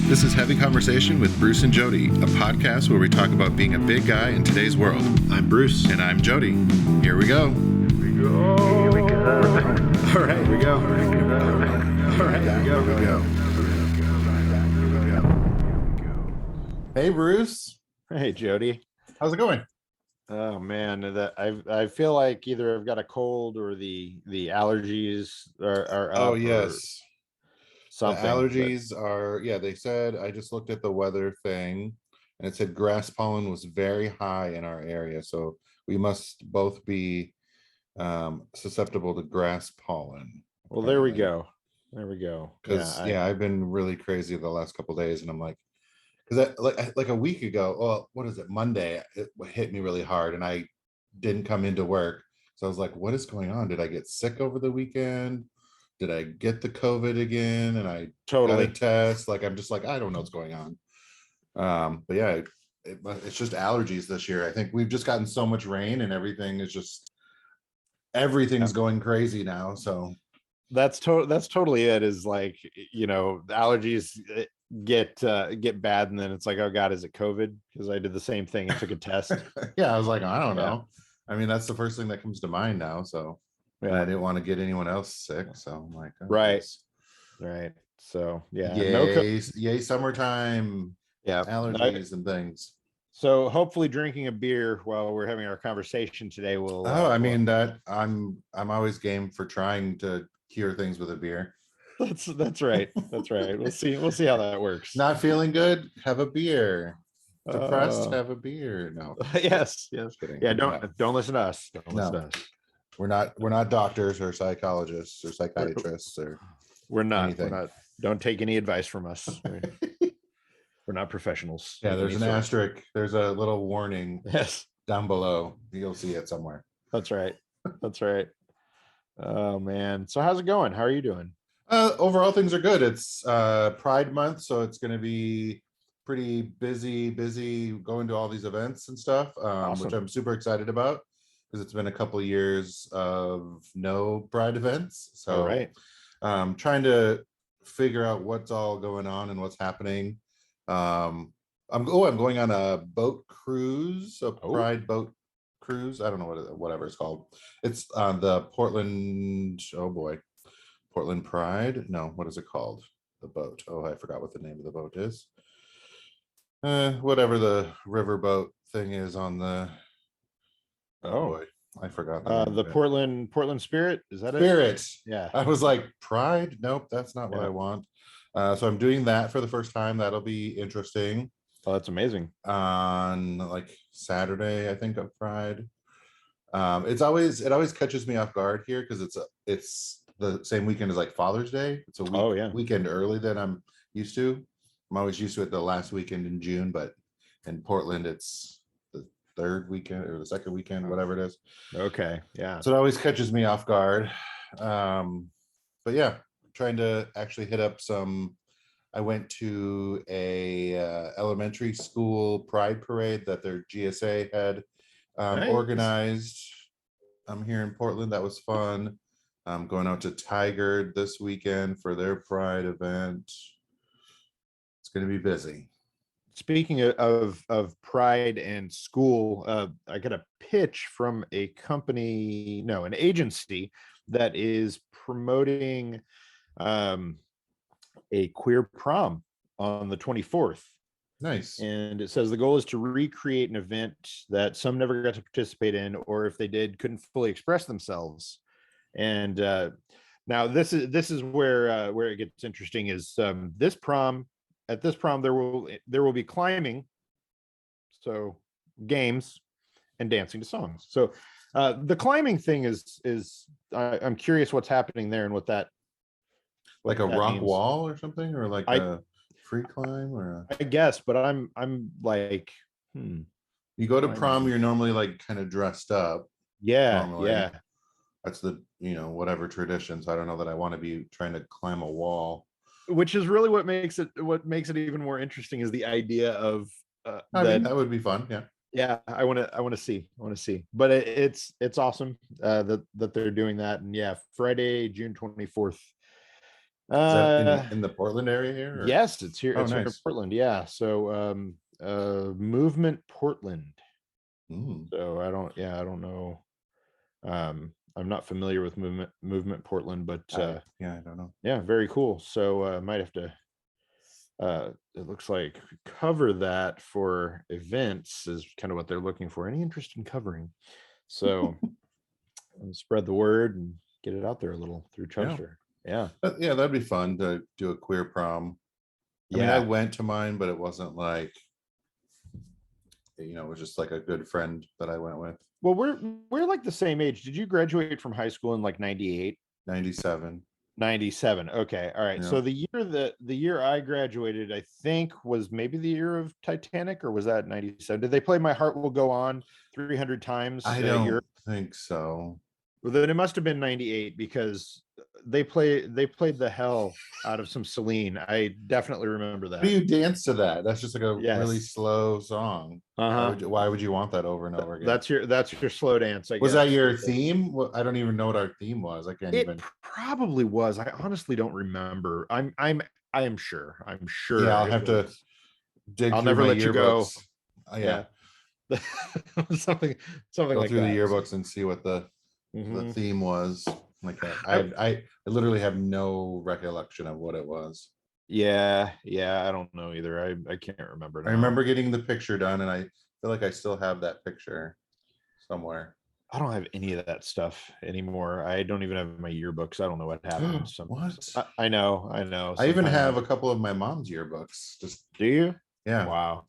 This is Heavy Conversation with Bruce and Jody, a podcast where we talk about being a big guy in today's world. I'm Bruce. And I'm Jody. Here we go. Here we go. All right, here we go. All right, here we go. Hey, Bruce. Hey, Jody. How's it going? Oh man, that I feel like either I've got a cold or the allergies are up. Oh, yes. Something. The allergies are, they said, I just looked at the weather thing and it said grass pollen was very high in our area. So we must both be susceptible to grass pollen. Well, there we go. There we go. Because I've been really crazy the last couple of days, and I'm like, because like a week ago, well, what is it? Monday, it hit me really hard, and I didn't come into work. So I was like, what is going on? Did I get sick over the weekend? Did I get the COVID again? And I got a test. Like, I'm just like, I don't know what's going on. But yeah, it's just allergies this year. I think we've just gotten so much rain, and everything's going crazy now. So that's totally it. Is like, the allergies get bad, and then it's like, oh God, is it COVID? Because I did the same thing and took a test. Yeah, I was like, I don't know. I mean, that's the first thing that comes to mind now. So I didn't want to get anyone else sick. So I'm like, oh, right. So yay, summertime. Yeah, allergies and things. So hopefully drinking a beer while we're having our conversation today will. That I'm always game for trying to cure things with a beer. That's right. We'll see how that works. Not feeling good? Have a beer. Depressed? Have a beer. No. Yes. Kidding. Yeah. Don't listen to us. We're not doctors or psychologists or psychiatrists or. We're not. Don't take any advice from us. We're not professionals. Yeah, there's an asterisk. There's a little warning. Yes. Down below. You'll see it somewhere. That's right. Oh man. So how's it going? How are you doing? Overall, things are good. It's Pride Month, so it's going to be pretty busy going to all these events and stuff, awesome. Which I'm super excited about because it's been a couple of years of no Pride events. So trying to figure out what's all going on and what's happening. I'm going on a boat cruise, Pride boat cruise. I don't know whatever it's called. It's on the Portland. Oh boy, Portland Pride. No, what is it called? The boat. Oh, I forgot what the name of the boat is. Whatever the river boat thing is on the. Oh boy, I forgot. The Portland Spirit. Is that Spirit? Yeah. I was like, Pride. Nope, that's not what I want. So I'm doing that for the first time. That'll be interesting. Oh, that's amazing. On like Saturday, I think, of Pride. It always catches me off guard here because it's the same weekend as like Father's Day. It's a weekend early than I'm used to. I'm always used to it the last weekend in June, but in Portland it's the third weekend or the second weekend, whatever it is. Okay, yeah. So it always catches me off guard. But yeah, trying to actually hit up some. I went to a elementary school pride parade that their GSA had organized. I'm here in Portland. That was fun. I'm going out to Tigard this weekend for their pride event. It's going to be busy. Speaking of pride and school, I got a pitch from an agency that is promoting a queer prom on the 24th. Nice. And it says the goal is to recreate an event that some never got to participate in, or if they did, couldn't fully express themselves. And now this is where it gets interesting. Is this prom? At this prom, there will be climbing, so games, and dancing to songs. So the climbing thing is I'm curious what's happening there and what that. Like a rock means. Wall or something, or like a free climb, or I guess, but I'm like, You go to prom, you're normally like kind of dressed up. Yeah, normally. Yeah. That's the whatever traditions. I don't know that I want to be trying to climb a wall. Which is really what makes it even more interesting is the idea of. I mean, that would be fun. Yeah. I want to see, but it's awesome that they're doing that, and Friday, June 24th. Is that Uh, in the Portland area here? Or? yes, it's here. Oh, It's here in nice. Portland. Yeah. So, Movement Portland. Mm. So I don't know. I'm not familiar with Movement Portland, but Yeah, I don't know. yeah, very cool. So might have to. It looks like cover that for events is kind of what they're looking for. Any interest in covering? So spread the word and get it out there a little through Yeah. Chubster. Yeah. Yeah, that'd be fun to do a queer prom. I mean, I Yeah. went to mine, but it wasn't like, it was just like a good friend that I went with. Well, we're like the same age. Did you graduate from high school in like 98? 97. 97. Okay. All right. Yeah. So the year I graduated, I think was maybe the year of Titanic, or was that 97? Did they play My Heart Will Go On 300 times I that year? don't think so. Well, then it must have been 98 because they played the hell out of some Celine. I definitely remember How do that. you dance to that? That's just like a really Yes. slow song. Uh-huh. Why would you want that over and over again? That's your slow dance, I Was that guess. your theme? Well, I don't even know what our theme was. I can't It even. probably was. I honestly don't remember. I am sure. I'm Yeah, sure I'll it have to was. dig I'll through never my let you go. yearbooks. Yeah, Yeah. something go like through the that. yearbooks and see what the Mhm. theme was. Like that. I, I literally have no recollection of what it was. yeah, I don't know either. I can't remember I now. remember getting the picture done, and I feel like I still have that picture somewhere. I don't have any of that stuff anymore. I don't even have my yearbooks. I don't know what happened. What? I know. I know. I even Sometimes. have a couple of my mom's yearbooks. Just Do you? yeah. Wow.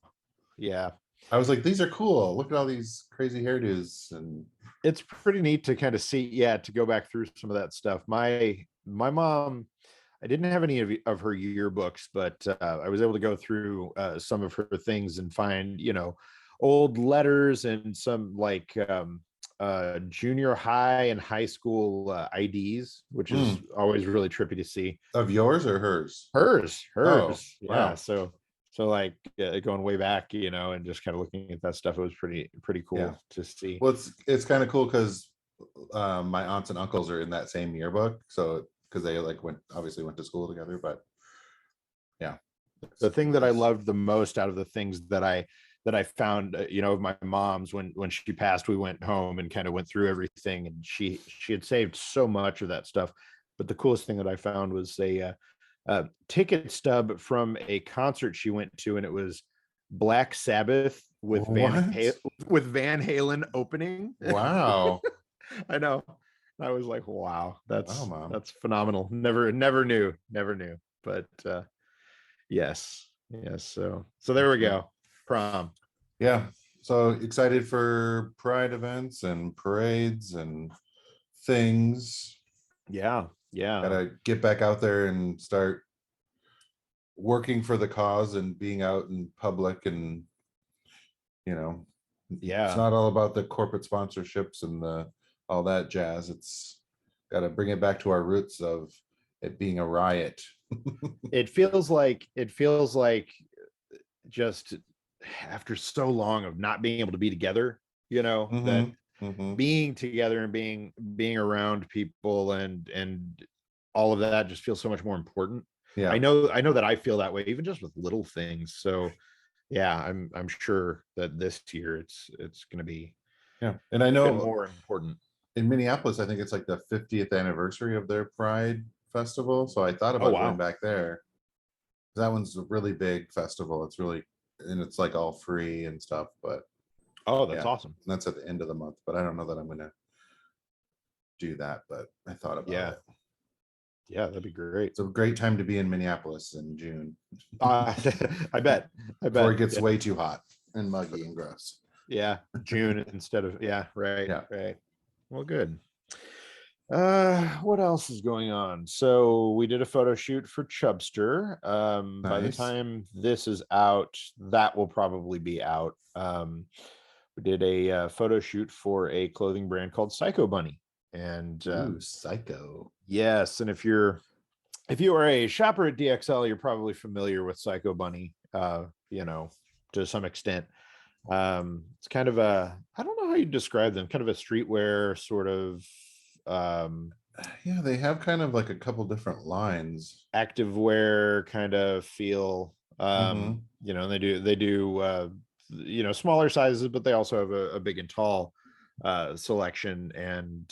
Yeah. I was like, these are cool. Look at all these crazy hairdos. And It's pretty neat to kind of see, yeah, to go back through some of that stuff. My mom, I didn't have any of her yearbooks, but I was able to go through some of her things and find, old letters and some like junior high and high school IDs, which is always really trippy to see. Of yours or hers? Hers. Oh, Yeah. wow. So like going way back, and just kind of looking at that stuff, it was pretty cool Yeah. to see. Well, it's kind of cool because my aunts and uncles are in that same yearbook. So because they like obviously went to school together, but yeah. The thing that I loved the most out of the things that I found, of my mom's when she passed, we went home and kind of went through everything, and she had saved so much of that stuff. But the coolest thing that I found was a ticket stub from a concert she went to, and it was Black Sabbath with Van Halen opening. Wow. I know. I was like, wow, Wow, Mom. that's phenomenal. Never knew. But yes. So there we go. Prom. Yeah. So excited for pride events and parades and things. Yeah. Gotta get back out there and start working for the cause and being out in public, and it's not all about the corporate sponsorships and all that jazz. It's got to bring it back to our roots of it being a riot. It feels like just after so long of not being able to be together, that being together and being around people and all of that just feels so much more important. Yeah. I know that I feel that way even just with little things. So yeah, I'm sure that this year it's going to be and I know more important. In Minneapolis, I think it's like the 50th anniversary of their Pride Festival. So I thought about going back there. That one's a really big festival. It's really, and it's like all free and stuff. But that's awesome. And that's at the end of the month. But I don't know that I'm going to do that. But I thought about it. Yeah, that'd be great. It's a great time to be in Minneapolis in June. I bet. Before it gets way too hot and muggy and gross. Yeah, June instead of right. Well, good. What else is going on? So we did a photo shoot for Chubster. Nice. By the time this is out, that will probably be out. We did a photo shoot for a clothing brand called Psycho Bunny, and Psycho. Yes, and if you are a shopper at DXL, you're probably familiar with Psycho Bunny. To some extent. It's kind of I don't know how you describe them, kind of a streetwear sort of Yeah, they have kind of like a couple different lines. activewear kind of feel. Mm-hmm. You know, they do you know, smaller sizes, but they also have a big and tall selection. And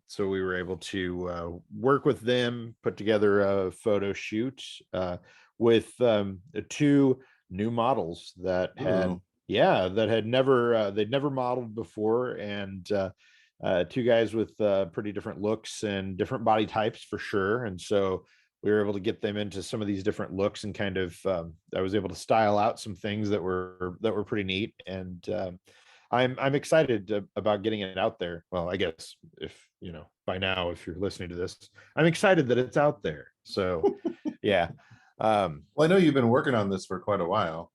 so we were able to work with them, put together a photo shoot with two new models that had, Ooh. yeah, that had never they'd never modeled before. And two guys with pretty different looks and different body types for sure. And so we were able to get them into some of these different looks, and kind of I was able to style out some things that were pretty neat. And I'm excited about getting it out there. Well, I guess, if you know, by now, if you're listening to this, I'm excited that it's out there. So yeah. Well, I know you've been working on this for quite a while,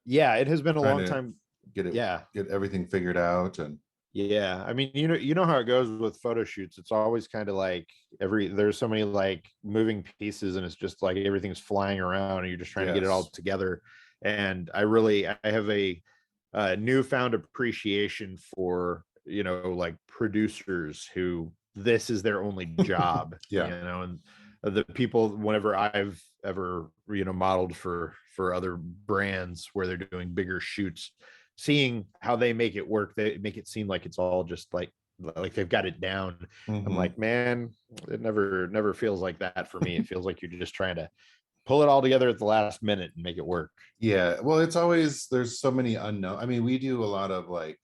Yeah, it has been a trying long to time. get it, Yeah. get everything figured out. And Yeah, I mean, you know how it goes with photo shoots. It's always kind of like there's so many like moving pieces, and it's just like everything's flying around, and you're just trying to get it all yes. together. And I have a newfound appreciation for, you know, like producers who this is their only job, you Yeah. know. And the people, whenever I've ever, you know, modeled for other brands where they're doing bigger shoots, seeing how they make it work, they make it seem like it's all just like they've got it down. I'm Mm-hmm. like, man, it never feels like that for me. It feels like you're just trying to pull it all together at the last minute and make it work. Yeah, well, it's always, there's so many unknown. I mean, we do a lot of like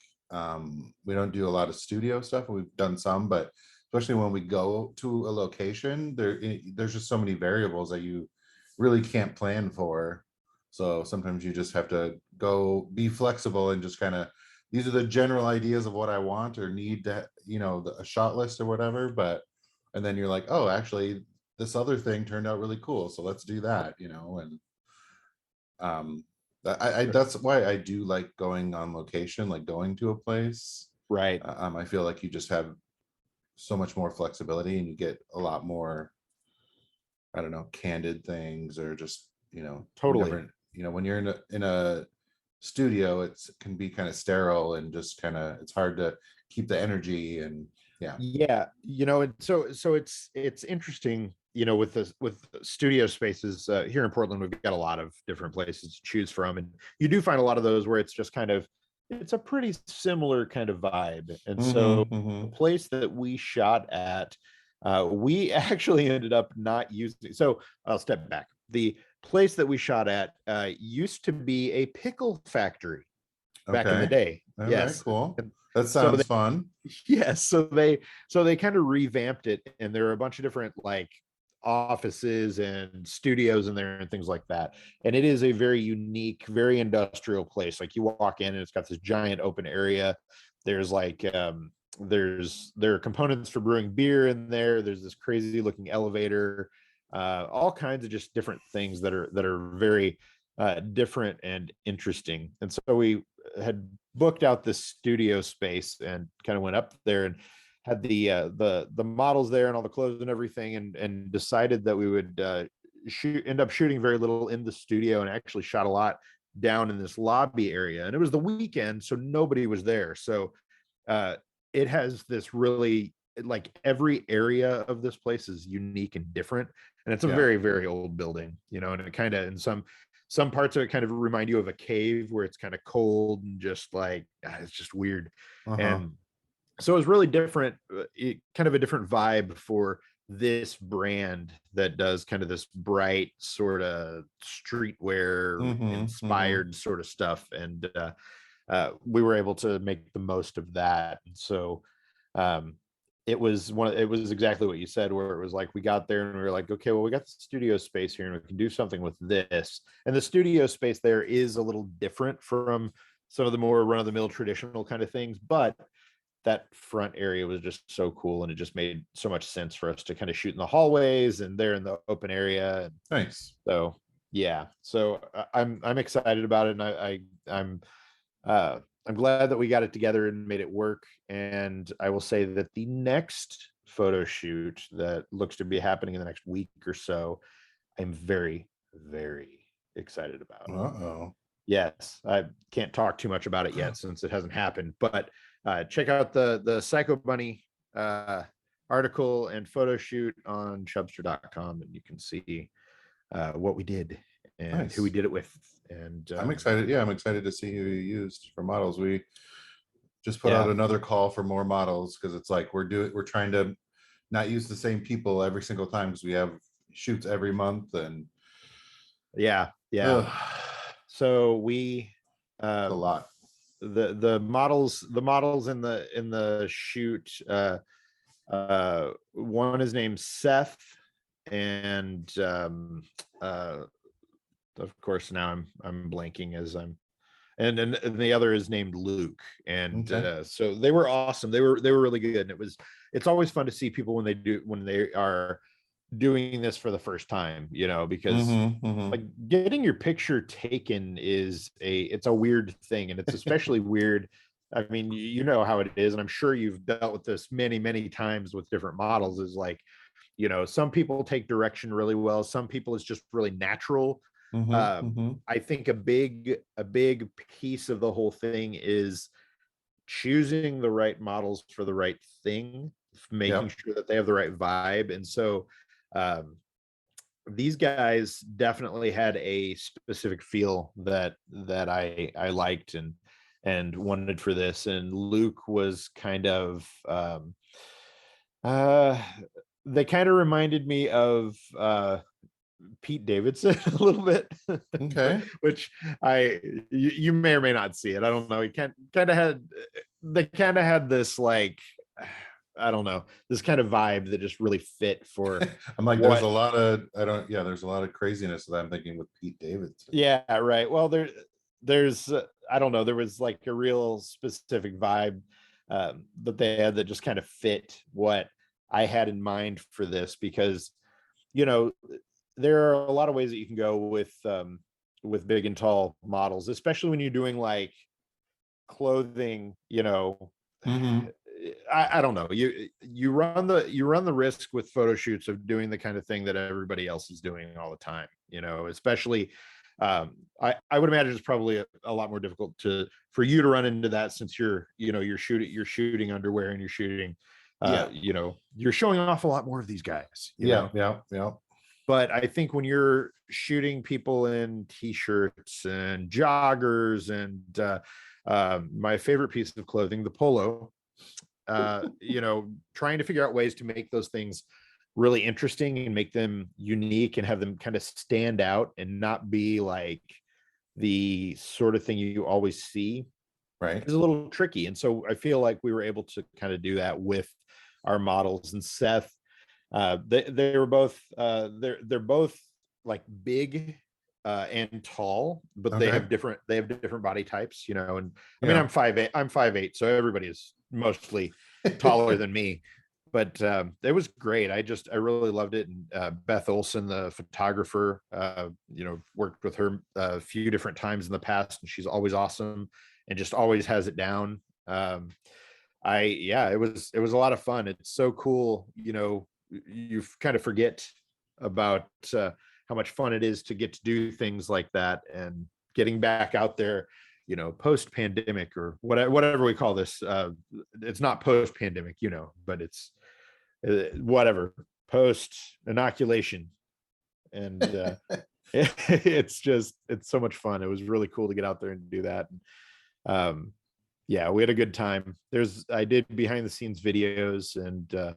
we don't do a lot of studio stuff. We've done some, but especially when we go to a location, there's just so many variables that you really can't plan for. So sometimes you just have to go be flexible and just kind of, these are the general ideas of what I want or need to, you know, a shot list or whatever. But and then you're like, oh, actually, this other thing turned out really cool, so let's do that, you know. And um that's why I do like going on location, like going to a place. Right. I feel like you just have so much more flexibility and you get a lot more, I don't know, candid things, or just, you know, you Totally. never, you know, when you're in a studio, it's can be kind of sterile and just kind of, it's hard to keep the energy. And yeah. Yeah, you know, and so it's interesting, you know, with this, with studio spaces here in Portland. We've got a lot of different places to choose from, and you do find a lot of those where it's just kind of, it's a pretty similar kind of vibe. And Mm-hmm, so the mm-hmm. place that we shot at, we actually ended up not using. So I'll step back. The place that we shot at used to be a pickle factory back in the Okay. day. All right, Yes. cool. And That so sounds fun. yes, so they kind of revamped it, and there are a bunch of different like offices and studios in there and things like that. And it is a very unique, very industrial place. Like you walk in and it's got this giant open area. There's like there are components for brewing beer in there. There's this crazy looking elevator, all kinds of just different things that are very different and interesting. And so we had booked out this studio space and kind of went up there and had the models there and all the clothes and everything, and decided that we would end up shooting very little in the studio, and actually shot a lot down in this lobby area. And it was the weekend, so nobody was there. So uh, it has this really, like, every area of this place is unique and different, and it's a Yeah. very old building, you know. And it kind of, in some parts of it kind of remind you of a cave where it's kind of cold and just like it's just weird. Uh-huh. And so it was really different, kind of a different vibe for this brand that does kind of this bright sort of streetwear Mm-hmm, mm-hmm. inspired sort of stuff. And we were able to make the most of that. And so um, it was exactly what you said, where it was like we got there and we were like, okay, well, we got the studio space here and we can do something with this. And the studio space there is a little different from some of the more run-of-the-mill traditional kind of things, but that front area was just so cool, and it just made so much sense for us to kind of shoot in the hallways and there in the open area. And Nice. so yeah, so I'm excited about it. And uh I'm glad that we got it together and made it work. And I will say that the next photo shoot that looks to be happening in the next week or so, I'm very excited about. Uh-oh. Yes, I can't talk too much about it yet since it hasn't happened, but check out the Psycho Bunny article and photo shoot on Chubster.com, and you can see what we did and who we did it with. And I'm excited. Yeah, I'm excited to see who you used for models. We just put Yeah. out another call for more models because it's like we're trying to not use the same people every single time because we have shoots every month. And yeah. ugh, So we it's a lot. the models in the shoot, one is named Seth, and of course now I'm blanking as I'm and the other is named Luke. And Okay. so they were awesome. They were really good. And it's always fun to see people when they are doing this for the first time, because like getting your picture taken it's a weird thing, and it's especially weird. I mean, you know how it is, and I'm sure you've dealt with this many times with different models, is like, some people take direction really well, some people it's just really natural. I think a big piece of the whole thing is choosing the right models for the right thing, making sure that they have the right vibe. And so these guys definitely had a specific feel that I liked and wanted for this. And Luke was kind of they kind of reminded me of Pete Davidson a little bit. Okay. Which you may or may not see it. I don't know. He they kind of had this, like, I don't know, this kind of vibe that just really fit for I'm like, there's a lot of craziness that I'm thinking with Pete Davidson. Yeah, right. Well, there's I don't know, there was like a real specific vibe that they had that just kind of fit what I had in mind for this, because there are a lot of ways that you can go with big and tall models, especially when you're doing like clothing. I don't know, you run the risk with photo shoots of doing the kind of thing that everybody else is doing all the time, especially I would imagine it's probably a lot more difficult for you to run into that, since you're shooting underwear, and you're shooting you're showing off a lot more of these guys. Yeah. But I think when you're shooting people in t-shirts and joggers and my favorite piece of clothing, the polo, trying to figure out ways to make those things really interesting and make them unique and have them kind of stand out and not be like the sort of thing you always see, Right. is a little tricky. And so I feel like we were able to kind of do that with our models. And Seth, they were both they're both like big and tall, but they have different body types, and I mean, I'm 5'8", so everybody is mostly taller than me. But it was great. I really loved it. And Beth Olson, the photographer, worked with her a few different times in the past, and she's always awesome and just always has it down. It was a lot of fun. It's so cool. You kind of forget about how much fun it is to get to do things like that, and getting back out there, post pandemic, or whatever we call this. It's not post pandemic, but it's whatever, post inoculation. And it's so much fun. It was really cool to get out there and do that. We had a good time. I did behind the scenes videos, and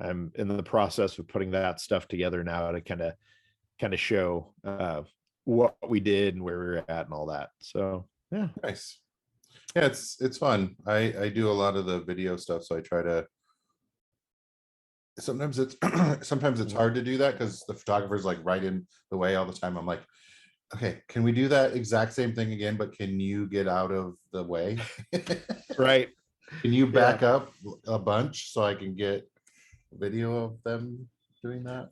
I'm in the process of putting that stuff together now to kind of show what we did and where we were at and all that. So yeah. Nice. Yeah, it's fun. I do a lot of the video stuff, so I try to. Sometimes it's hard to do that because the photographer's like right in the way all the time. I'm like, okay, can we do that exact same thing again, but can you get out of the way? Right. Can you back up a bunch so I can get video of them doing that?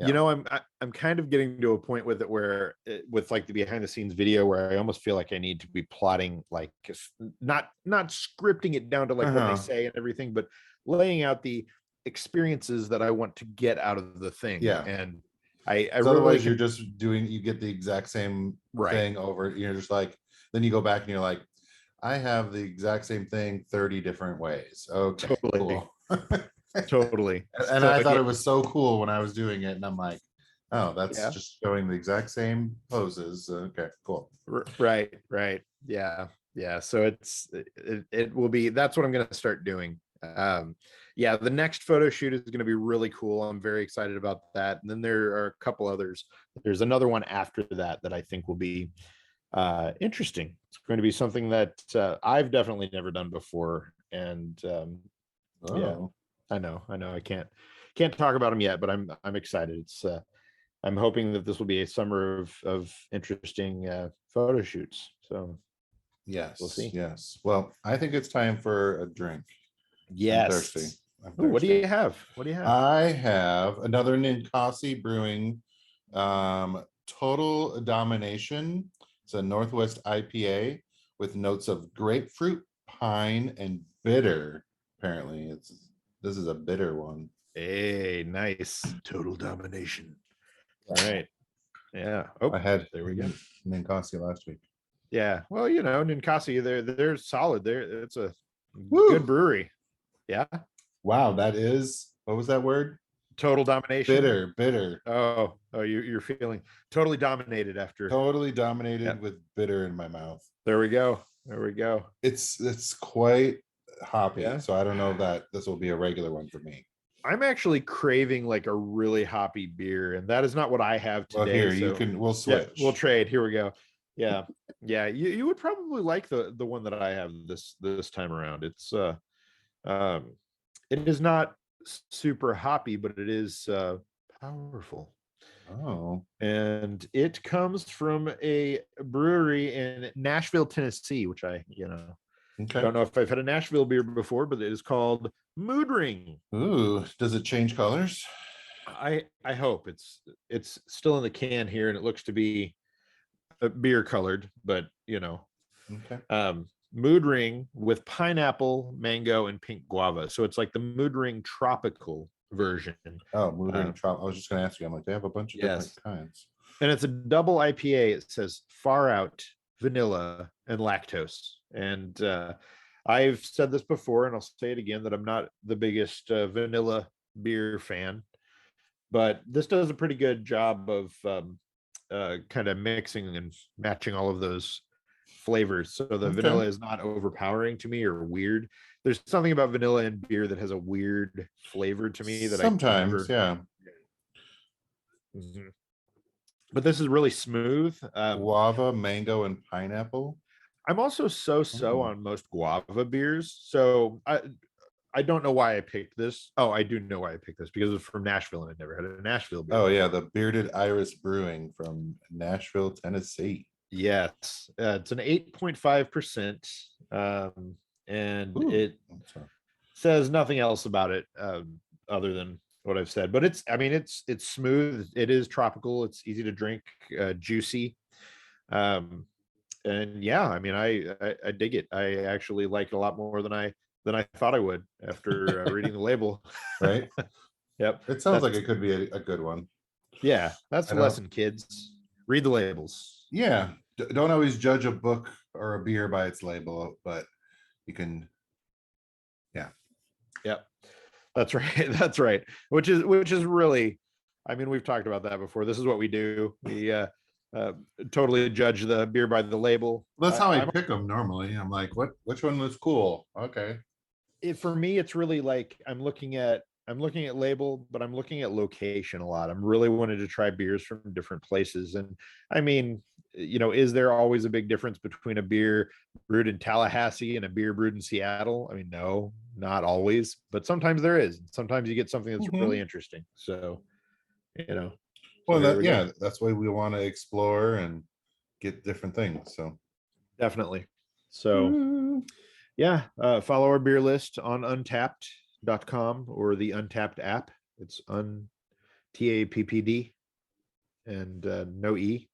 I'm kind of getting to a point with it where with like the behind the scenes video, where I almost feel like I need to be plotting, like not scripting it down to like what they say and everything, but laying out the experiences that I want to get out of the thing. Yeah. And I really otherwise you're just you get the exact same thing over. You're just like, then you go back and you're like, I have the exact same thing 30 different ways. Okay, totally. Cool. Totally. And So I thought yeah, it was so cool when I was doing it, and I'm like, oh, that's yeah, just showing the exact same poses. Okay, cool. right, right. Yeah, yeah. So it will be, that's what I'm going to start doing. Yeah, the next photo shoot is going to be really cool. I'm very excited about that. And then there are a couple others. There's another one after that that I think will be interesting. It's going to be something that I've definitely never done before. And yeah, Oh, I know, I can't talk about them yet, but I'm excited. It's I'm hoping that this will be a summer of interesting photo shoots. So we'll yes, see. yes. Well, I think it's time for a drink. I'm thirsty. Yes. I'm Ooh, what do thirsty. you have? What do you have? I have another Ninkasi Brewing Total Domination. It's a Northwest IPA with notes of grapefruit, pine, and bitter. Apparently, this is a bitter one. Hey, nice. Total domination. All right. Yeah. I Oh, had there we go. Ninkasi last week. Yeah. Well, Ninkasi, they're solid. It's a good Woo! brewery. Yeah. Wow, that is, what was that word? Total domination. Bitter, bitter. Oh, you're feeling totally dominated after. Totally dominated Yep. with bitter in my mouth. There we go. There we go. It's quite hoppy, Yeah. so I don't know that this will be a regular one for me. I'm actually craving like a really hoppy beer, and that is not what I have Well, today. here So we'll yeah, switch. we'll trade. Here we go. Yeah, yeah. You would probably like the one that I have this time around. It's um, it is not super hoppy, but it is powerful. Oh, And it comes from a brewery in Nashville, Tennessee, which I okay. don't know if I've had a Nashville beer before, but it is called Mood Ring. Ooh, does it change colors? I hope it's still in the can here, and it looks to be beer colored, but Okay. Mood Ring with pineapple, mango, and pink guava. So it's like the Mood Ring tropical version. Oh, Mood Ring Um, Trop. I was just gonna ask you. I'm like, they have a bunch of different yes, kinds. and it's a double IPA. It says far out vanilla and lactose. And I've said this before, and I'll say it again, that I'm not the biggest vanilla beer fan, but this does a pretty good job of kind of mixing and matching all of those flavors. So the Okay. vanilla is not overpowering to me or weird. There's something about vanilla and beer that has a weird flavor to me that I can Sometimes, never. yeah. Mhm. But this is really smooth. Guava, mango, and pineapple. I'm also so Oh, on most guava beers. So I don't know why I picked this. Oh, I do know why I picked this because it's from Nashville and I'd never had a Nashville beer oh yeah, before. the Bearded Iris Brewing from Nashville, Tennessee. Yes, it's an 8.5%, and Ooh, it says nothing else about it other than what I've said. But it's smooth. It is tropical. It's easy to drink, juicy, and yeah, I dig it. I actually like it a lot more than I thought I would after reading the label. right? Yep, It sounds like that's it could be a good one. yeah, that's I the don't. lesson, kids. Read the labels. Yeah, don't always judge a book or a beer by its label, but you can. Yeah. Yep. That's right. That's right. Which is really, we've talked about that before. This is what we do. We uh, totally judge the beer by the label. That's how I I'm pick them normally. I'm like, which one was cool? Okay. for me, it's really like I'm looking at label, but I'm looking at location a lot. I'm really wanting to try beers from different places. And I mean, is there always a big difference between a beer brewed in Tallahassee and a beer brewed in Seattle? I mean, no, not always, but sometimes there is. Sometimes you get something that's really Mhm. interesting. So so Well, here we go. yeah, that's why we want to explore and get different things. So, Definitely. So mm, yeah, follow our beer list on untapped.com or the Untapped app. It's TAPPD and no E.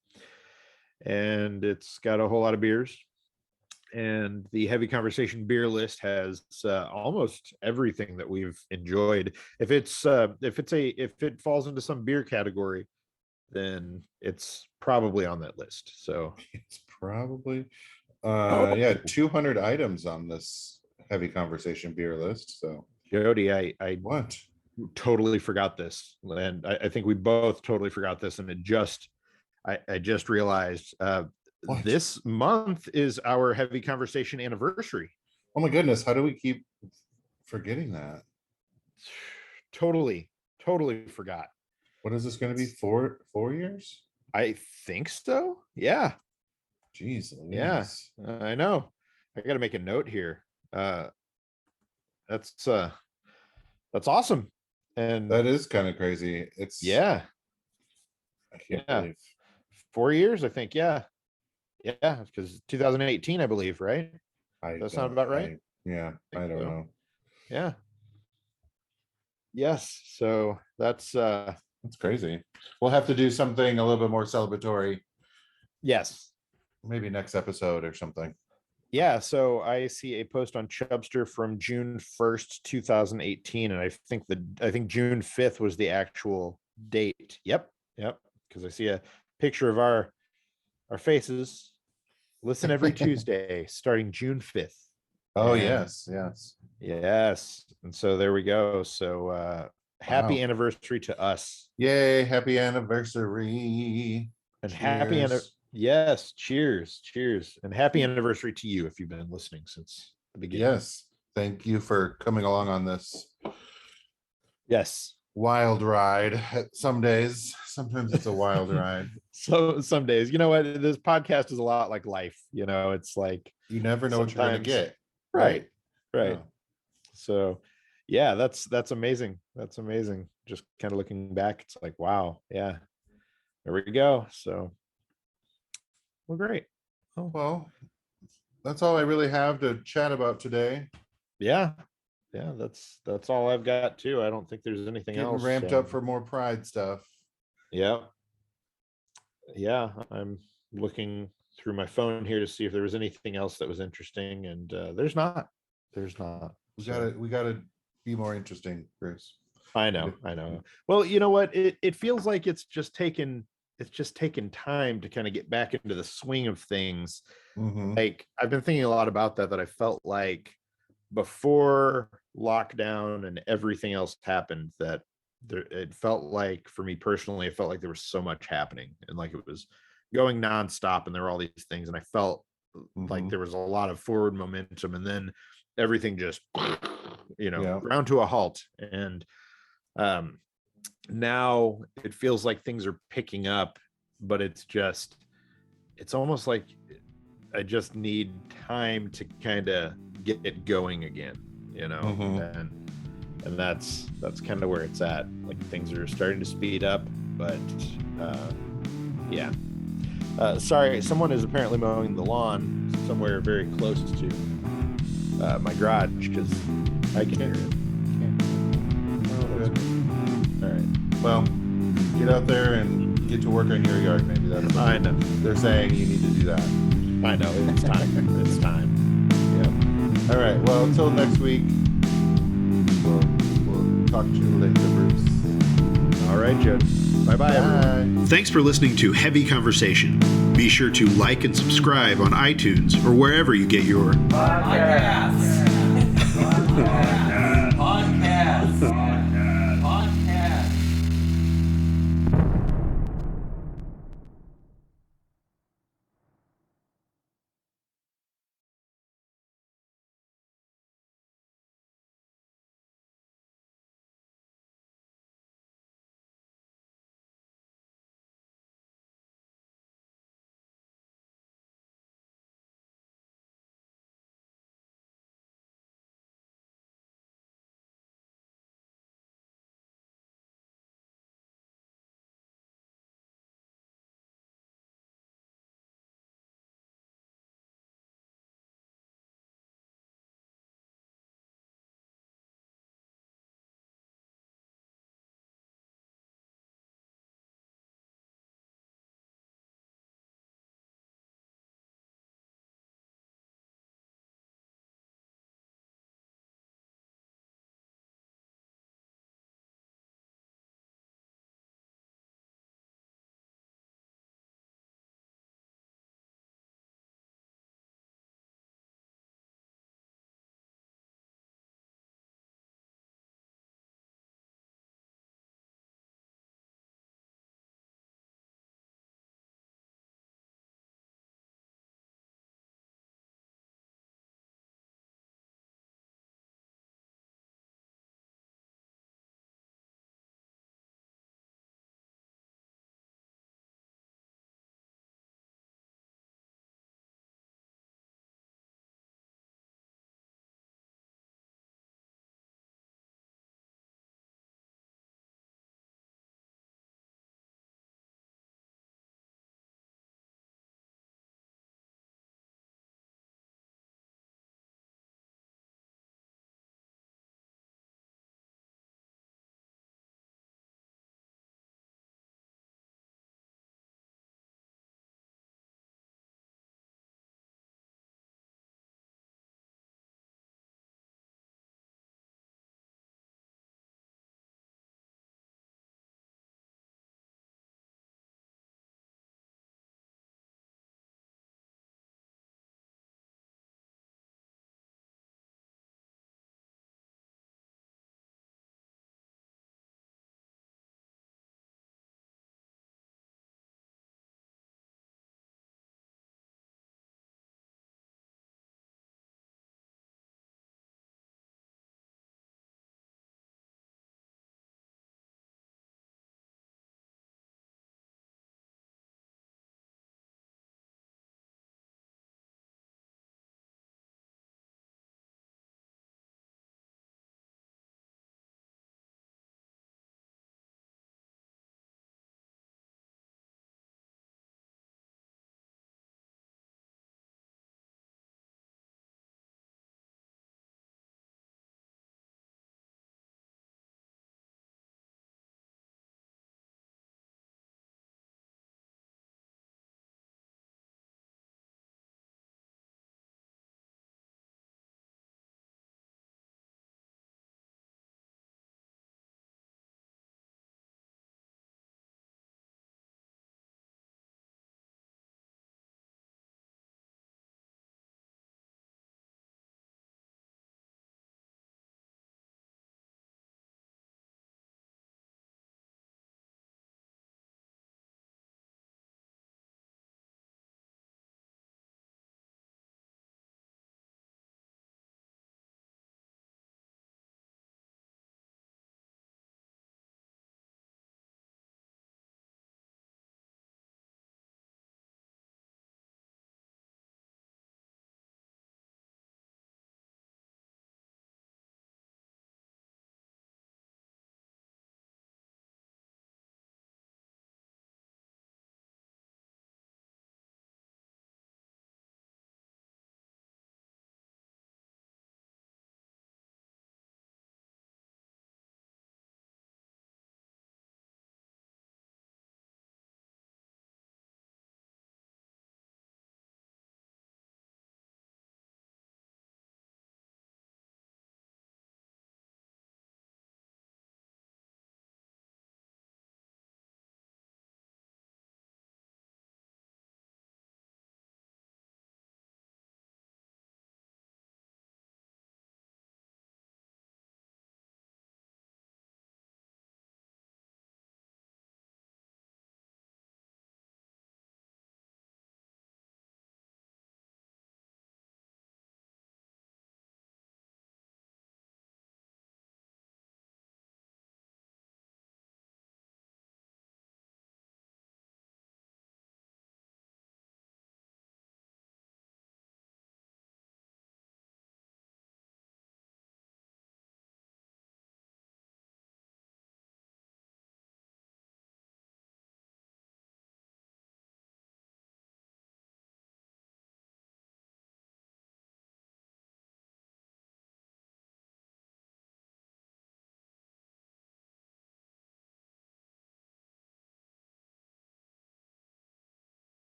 And it's got a whole lot of beers. And the Heavy Conversation beer list has almost everything that we've enjoyed. If it falls into some beer category, then it's probably on that list. So it's probably oh, yeah, 200 items on this Heavy Conversation beer list. So Jody, I What? totally forgot this, and I think we both totally forgot this, and I just realized this month is our Heavy Conversation anniversary. Oh my goodness, how do we keep forgetting that? Totally forgot. What is this going to be? 4 years? I think so. Yeah. Jeez. Yeah. I know. I got to make a note here. That's awesome. And that is kind of crazy. It's I can't believe 4 years, I think. Yeah, because 2018, I believe, right? That sound about right? I don't know. Yeah. Yes. So that's crazy. We'll have to do something a little bit more celebratory. Yes. Maybe next episode or something. Yeah, so I see a post on Chubster from June 1st, 2018, and I think June 5th was the actual date. Yep, because I see a picture of our faces. Listen every Tuesday, starting June 5th. Oh, and yes. And so there we go. So happy anniversary to us. Yay, happy anniversary. And happy anniversary. Yes, cheers, and happy anniversary to you if you've been listening since the beginning. Yes, thank you for coming along on this. Yes, wild ride. Sometimes it's a wild ride. So some days, you know what? This podcast is a lot like life. It's like you never know what you're gonna get. Right. Yeah. So, yeah, that's amazing. That's amazing. Just kind of looking back, it's like, wow, yeah, there we go. So. Well, great. Oh, well, that's all I really have to chat about today. Yeah, that's all I've got too. I don't think there's anything else. Ramped up for more Pride stuff. Yeah, I'm looking through my phone here to see if there was anything else that was interesting, and there's not. We gotta be more interesting, Bruce. I know. Well, you know what? It feels like it's just taken time to kind of get back into the swing of things. Mm-hmm. Like I've been thinking a lot about that I felt like before lockdown and everything else happened, that it felt like, for me personally, it felt like there was so much happening and like it was going nonstop and there were all these things, and I felt like there was a lot of forward momentum, and then everything just ground to a halt. And now it feels like things are picking up, but it's almost like I just need time to kind of get it going again, and that's kind of where it's at. Like things are starting to speed up, but sorry, someone is apparently mowing the lawn somewhere very close to my garage, because I can hear it. All right. Well, get out there and get to work on your yard. Maybe that's. I know. They're saying you need to do that. I know. It's time. It's time. Yeah. All right. Well, until next week, we'll talk to you later, Bruce. All right, Jody. Bye-bye, everyone. Thanks for listening to Heavy Conversation. Be sure to like and subscribe on iTunes or wherever you get your podcasts.